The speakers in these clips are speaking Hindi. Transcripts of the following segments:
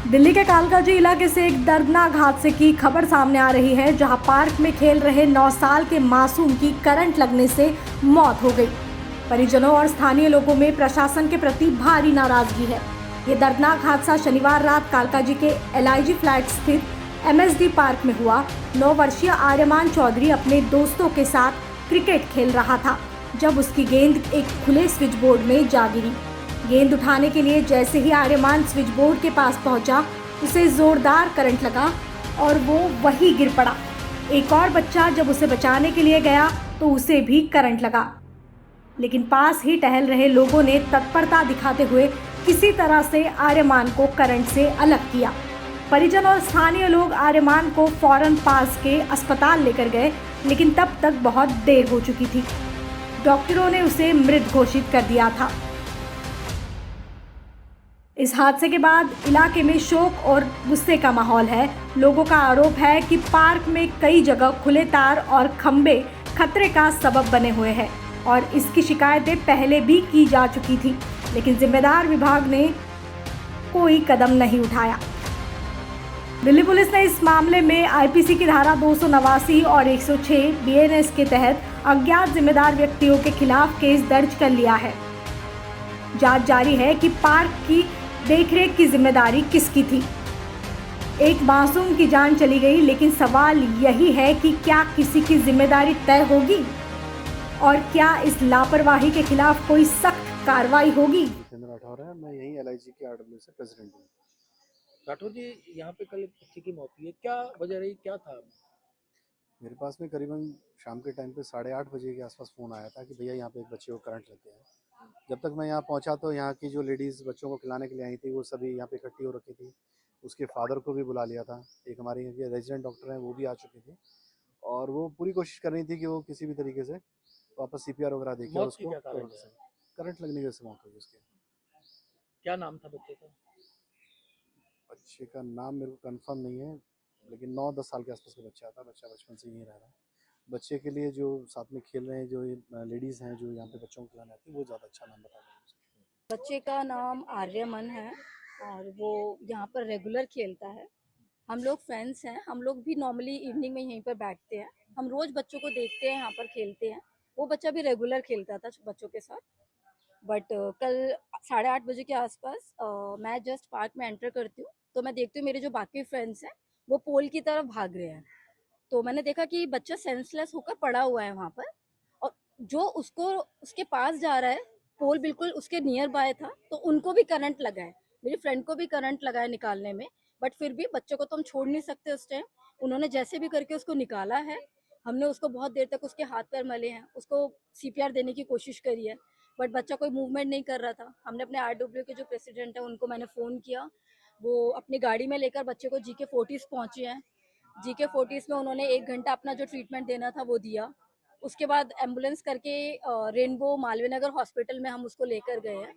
दिल्ली के कालकाजी इलाके से एक दर्दनाक हादसे की खबर सामने आ रही है, जहां पार्क में खेल रहे 9 साल के मासूम की करंट लगने से मौत हो गई। परिजनों और स्थानीय लोगों में प्रशासन के प्रति भारी नाराजगी है। ये दर्दनाक हादसा शनिवार रात कालकाजी के LIG फ्लैट स्थित MSD पार्क में हुआ। 9 वर्षीय आर्यमान चौधरी अपने दोस्तों के साथ क्रिकेट खेल रहा था, जब उसकी गेंद एक खुले स्विच बोर्ड में जा गिरी। गेंद उठाने के लिए जैसे ही आर्यमान स्विच बोर्ड के पास पहुंचा, उसे जोरदार करंट लगा और वो वहीं गिर पड़ा। एक और बच्चा जब उसे बचाने के लिए गया तो उसे भी करंट लगा, लेकिन पास ही टहल रहे लोगों ने तत्परता दिखाते हुए किसी तरह से आर्यमान को करंट से अलग किया। परिजन और स्थानीय लोग आर्यमान को फौरन पास के अस्पताल लेकर गए, लेकिन तब तक बहुत देर हो चुकी थी। डॉक्टरों ने उसे मृत घोषित कर दिया था। इस हादसे के बाद इलाके में शोक और गुस्से का माहौल है। लोगों का आरोप है कि पार्क में कई जगह खुले तार और खंभे खतरे का सबब बने हुए हैं और इसकी शिकायतें पहले भी की जा चुकी थी, लेकिन जिम्मेदार विभाग ने कोई कदम नहीं उठाया। दिल्ली पुलिस ने इस मामले में IPC की धारा 289 और 106 BNS के तहत अज्ञात जिम्मेदार व्यक्तियों के खिलाफ केस दर्ज कर लिया है। जांच जारी है कि पार्क की देखरेख की जिम्मेदारी किसकी थी। एक मासूम की जान चली गई, लेकिन सवाल यही है कि क्या किसी की जिम्मेदारी तय होगी और क्या इस लापरवाही के खिलाफ कोई सख्त कार्रवाई होगी। राठौर है, मैं यही LIG के RW से प्रेसिडेंट हूँ। राठौर जी, यहाँ पे कल एक बच्चे की मौत हुई है, क्या वजह रही, क्या था? मेरे पास में करीबन शाम के टाइम पे 8:30 बजे के आसपास फ़ोन आया था कि भैया यहाँ पे एक बच्चे को करंट लग गया है। जब तक मैं यहाँ पहुँचा तो यहाँ की जो लेडीज़ बच्चों को खिलाने के लिए आई थी वो सभी यहाँ पे इकट्ठी हो रखी थी। उसके फादर को भी बुला लिया था। एक हमारे यहाँ के रेजिडेंट डॉक्टर हैं, वो भी आ चुके थे और वो पूरी कोशिश कर रही थी कि वो किसी भी तरीके से वापस CPR वगैरह देके मौत की उसको क्या कारण है? करंट लगने की वजह से मौत हुई उसके। क्या नाम था बच्चे का? बच्चे का नाम मेरे को कंफर्म नहीं है, लेकिन 9-10 साल के आसपास का बच्चा था। बच्चा बचपन से यहीं रह रहा है। बच्चे के लिए जो साथ में खेल रहे हैं, जो ये लेडीज़ हैं जो यहाँ पे बच्चों को खिलाने आती है, वो ज़्यादा अच्छा नाम बता रहे हैं। बच्चे का नाम आर्यमन है और वो यहाँ पर रेगुलर खेलता है। हम लोग फ्रेंड्स हैं, हम लोग भी नॉर्मली इवनिंग में यहीं पर बैठते हैं। हम रोज बच्चों को देखते हैं, यहाँ पर खेलते हैं। वो बच्चा भी रेगुलर खेलता था बच्चों के साथ। बट कल 8:30 बजे के आसपास मैं जस्ट पार्क में एंटर करती हूँ, तो मैं देखती हूँ मेरे जो बाकी फ्रेंड्स हैं वो पोल की तरफ भाग रहे हैं। तो मैंने देखा कि बच्चा सेंसलेस होकर पड़ा हुआ है वहाँ पर, और जो उसको उसके पास जा रहा है, पोल बिल्कुल उसके नियर बाय था, तो उनको भी करंट लगा है, मेरी फ्रेंड को भी करंट लगा है निकालने में। बट फिर भी बच्चों को तो हम छोड़ नहीं सकते उस टाइम। उन्होंने जैसे भी करके उसको निकाला है। हमने उसको बहुत देर तक उसके हाथ पैर मले हैं, उसको CPR देने की कोशिश करी है, बट बच्चा कोई मूवमेंट नहीं कर रहा था। हमने अपने RW के जो प्रेसिडेंट है उनको मैंने फ़ोन किया, वो अपनी गाड़ी में लेकर बच्चे को GK फोर्टिस पहुंचे हैं। GK फोर्टिस में उन्होंने 1 घंटा अपना जो ट्रीटमेंट देना था वो दिया। उसके बाद एम्बुलेंस करके रेनबो मालवीय नगर हॉस्पिटल में हम उसको लेकर गए हैं।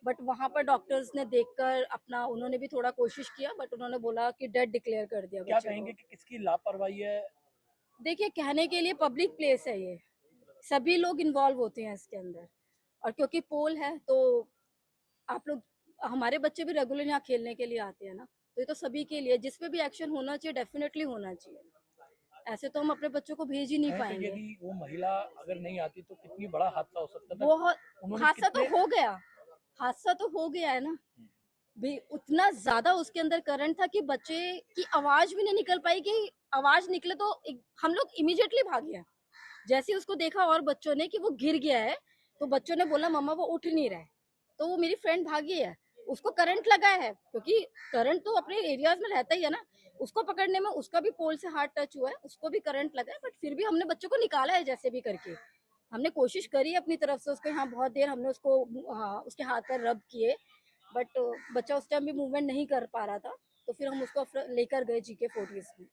बट वहाँ पर डॉक्टर्स ने देखकर अपना, उन्होंने भी थोड़ा कोशिश किया, बट उन्होंने बोला कि डेड डिक्लेयर कर दिया क्या बच्चे कहेंगे को। कि किसकी लापरवाही है? देखिए, कहने के लिए पब्लिक प्लेस है ये, सभी लोग इन्वॉल्व होते हैं इसके अंदर, और क्योंकि पोल है तो आप लोग, हमारे बच्चे भी रेगुलर यहाँ खेलने के लिए आते हैं ना, तो ये तो सभी के लिए, जिस पे भी एक्शन होना चाहिए डेफिनेटली होना चाहिए। ऐसे तो हम अपने बच्चों को भेज ही नहीं कहें तो पाएंगे। यदि वो महिला अगर नहीं आती तो कितनी बड़ा हादसा हो सकता था। वो उन्होंने हादसा तो कितने हो गया, हादसा तो हो गया है ना भी। उतना ज्यादा उसके अंदर करंट था कि बच्चे की आवाज भी नहीं निकल पाई, कि आवाज निकले तो हम लोग इमीडिएटली भागे। जैसे ही उसको देखा और बच्चों ने कि वो गिर गया है, तो बच्चों ने बोला मम्मा वो उठ नहीं रहा है, तो वो मेरी फ्रेंड भागी है, उसको करंट लगा है, क्योंकि करंट तो अपने एरियाज में रहता ही है ना। उसको पकड़ने में उसका भी पोल से हाथ टच हुआ है, उसको भी करंट लगा है, बट फिर भी हमने बच्चों को निकाला है जैसे भी करके। हमने कोशिश करी अपनी तरफ से उसको, यहाँ बहुत देर हमने उसको उसके हाथ पर रब किए, बट बच्चा उस टाइम भी मूवमेंट नहीं कर पा रहा था, तो फिर हम उसको लेकर गए GK फोर्टिस में।